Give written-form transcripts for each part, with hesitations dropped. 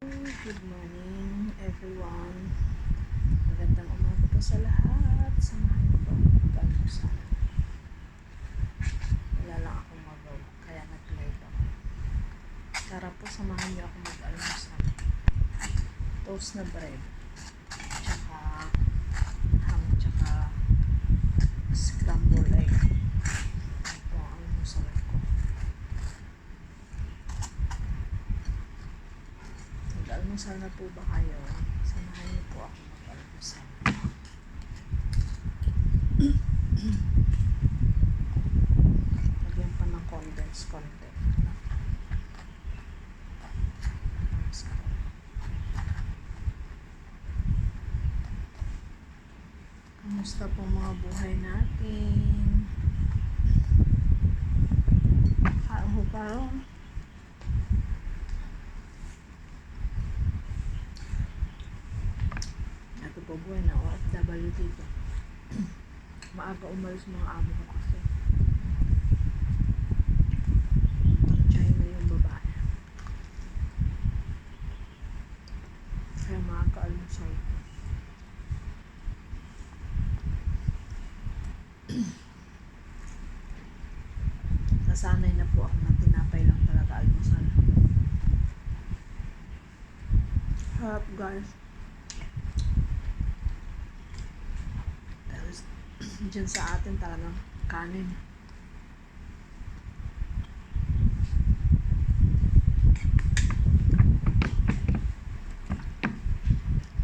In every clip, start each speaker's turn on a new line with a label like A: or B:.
A: Good morning everyone. Magandang umaga po sa lahat. Samahan niyo po ako mag-almusal. Wala lang akong magawa, kaya nag-live ako. Tara po, samahan niyo ako mag-almusal. Toast na bread, tsaka ham, tsaka scrambled egg. Ito po ang almusal ko. Mag-almusal na po ba kayo? Samahan niyo po ako mag-almusal. Lagyan pa ng condensed konti. Kamusta po mga buhay natin? Ako parang ito po buhay na OFW dito. Maaga umalis mga amo ko kasi pang China yung babae. Kaya maaga almusal ko. Nasanay na po ako na tinapay lang talaga almusal. Harap guys. Tapos dyan sa atin talagang kanin.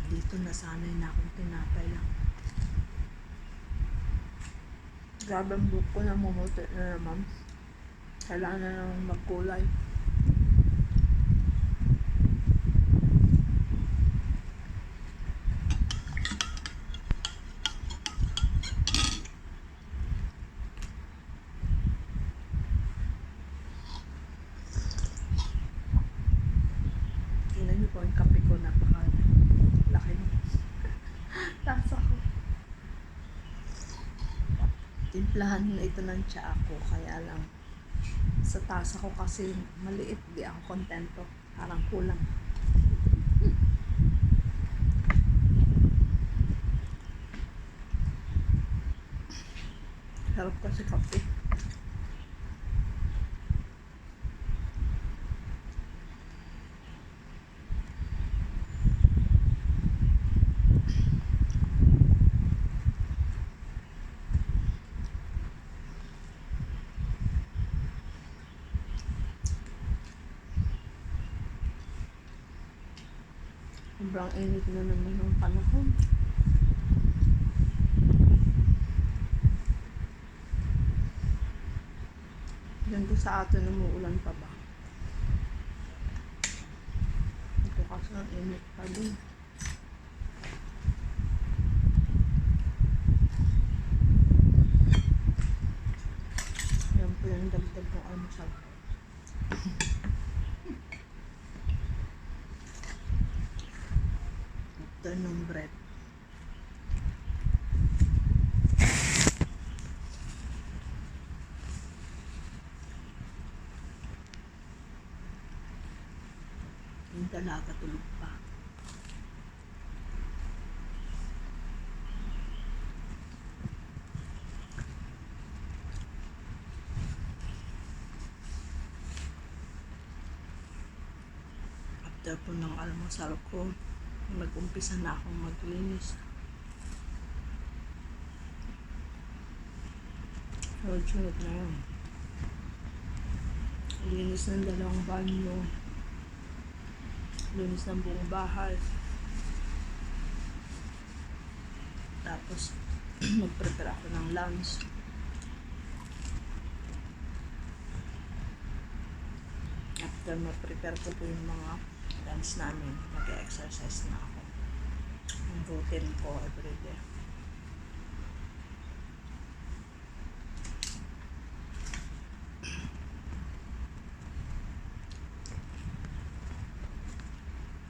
A: Dito nasanay na akong tinapay lang. Grabe ang buhok ko na mumuti na naman. Kailangan na naman magkulay. Tingnan niyo po yung kape ko, napakalaki nung tasa ko. Timplahan na ito ng tsaa ko, kaya lang sa tasa ko kasi maliit, di ako kontento, parang kulang. Sarap kasi kape. Sobrang init na naman ng panahon. Diyan ko sa atin umuulan pa ba? Ito kasi ang init pa din. Yan po yung dagdag ng almusal. Ito ng bread. Yung dalaga tulog pa. After po ng almusal ko, mag-umpisa na akong maglinis. Sunod na yun. Linis ng dalawang banyo. Linis ng buong bahay. Tapos, mag-prepare ako ng lunch. After ma-prepare ko po yung mga lunch namin, mag-exercise na ako. Yung routine ko everyday.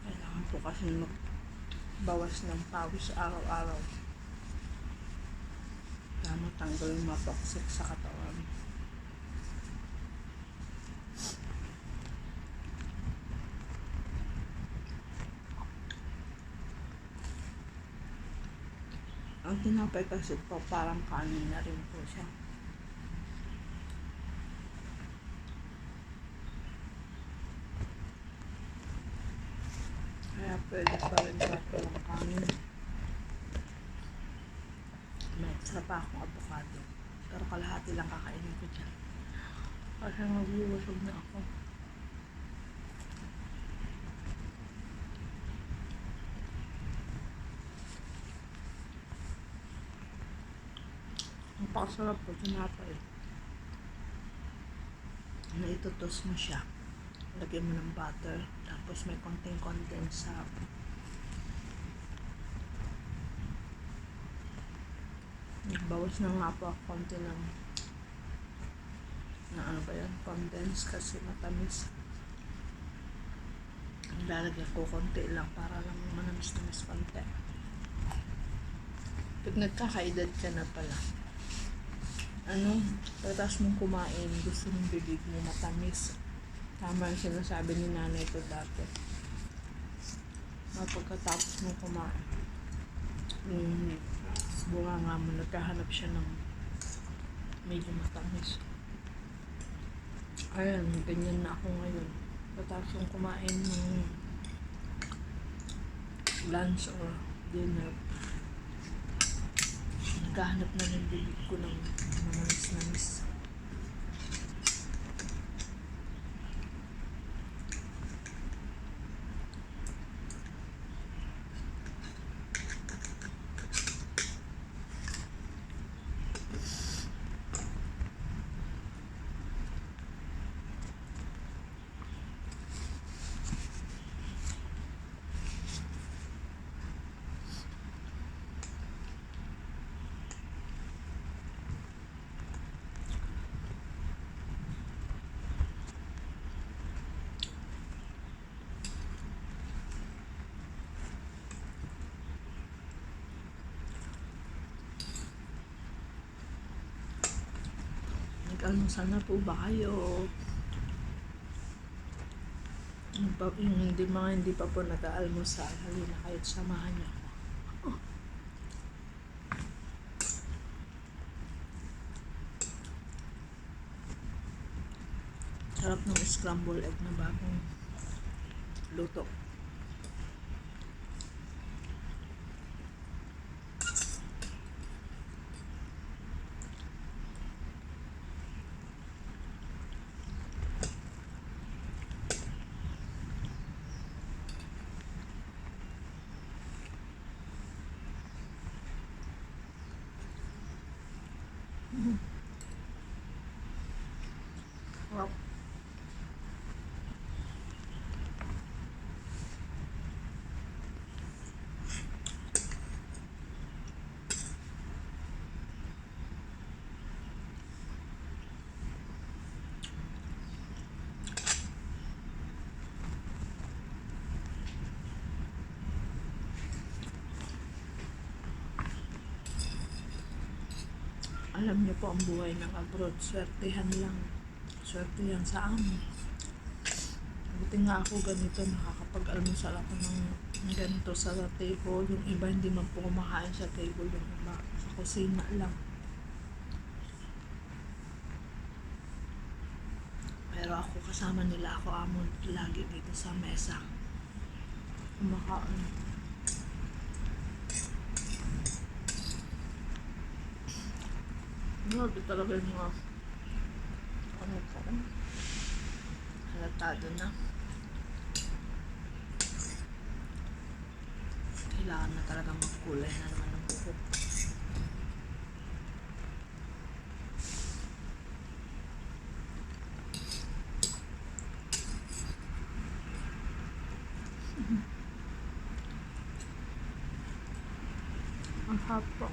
A: Kailangan po kasi magbawas ng pawis araw-araw. Para matanggal yung mga toxic sa katawan. Ang tinapay kasi po parang kanin na rin po siya. Kaya pwede pa rin po ng kanin. May extra pa akong avocado. Pero kalahati lang kakainin ko dyan. Kasi magbuwasog na ako. Ang pakasarap po tinapay. Naitutos mo siya. Lagyan mo ng butter. Tapos may konting condensed sa nagbawas na nga po ako konti ng na ano ba yan, condensed kasi matamis. Ang lalagyan ko konti lang para lang manamis-namis konti. Pag nagkakaedad ka na pala, pagkatapos mong kumain, gusto mong bibig mo matamis. Tama yung sinasabi ni nanay ko dati. Pagkatapos mong kumain, bunga nga mo, nagkahanap siya ng medyo matamis. Ayan, ganyan na ako ngayon. Pagkatapos kong kumain ng lunch or dinner, nagkahanap na ng bibig ko ng manamis-namis. Nag-almusal na po ba kayo? Yung hindi pa po nag-aalmusal, halina kayo't samahan niyo ako. Sarap ng scramble egg na bagong luto. Wow. Alam niyo po ang buhay ng abroad, swertehan lang. Swerte yan sa amin. Buti nga ako ganito, nakakapag-almusal ako ng ganito sa table. Yung iba hindi man po kumakain sa table, yung iba sa kusina lang. Pero ako kasama nila, ako amon lagi dito sa mesa. Kumakain. Grabe talaga yung mga halatado na. Kailangan na talaga magkulay na naman ng buhok. Ang hap po.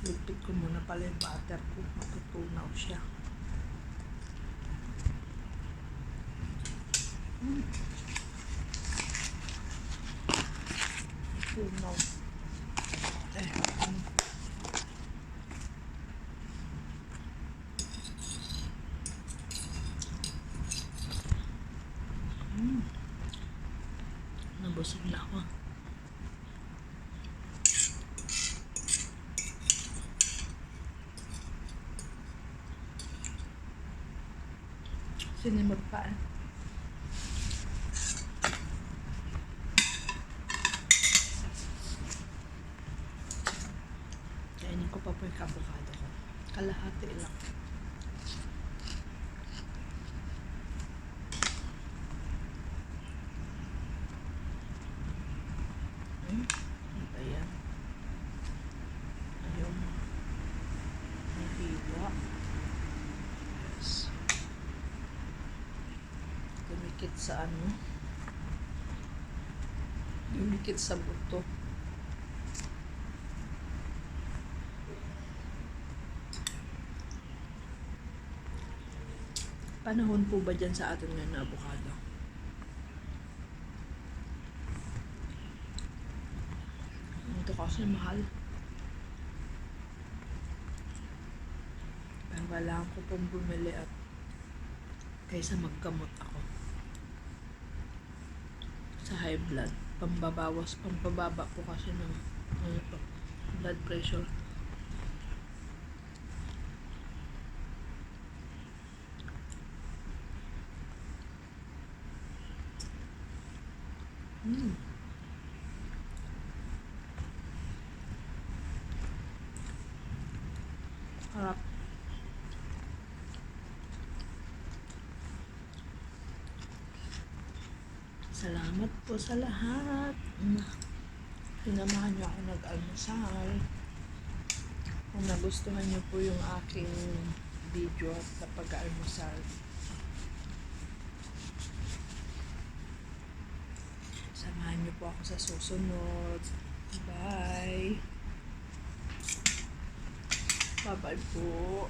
A: Lupit ko muna pala yung butter ko. Matutunaw siya. Tunaw. Sinimot pa eh. Kainin ko pa po yung avocado ko. Kalahati lang. Ano ba yan? Ayun. Nahiwa. Yes. Dumikit sa ano? Dumikit sa buto. Panahon po ba dyan sa atin ngayon na avocado? Ito kasi mahal. Pero kailangan ko pong bumili at kaysa maggamot ako sa high blood. Pampababa po kasi ng ano to, blood pressure. Harap. Salamat po sa lahat. Sinamahan niyo ako nag-almusal. Kung nagustuhan niyo po yung aking video at pag-almusal, samahan niyo po ako sa susunod. Bye! Bye-bye po!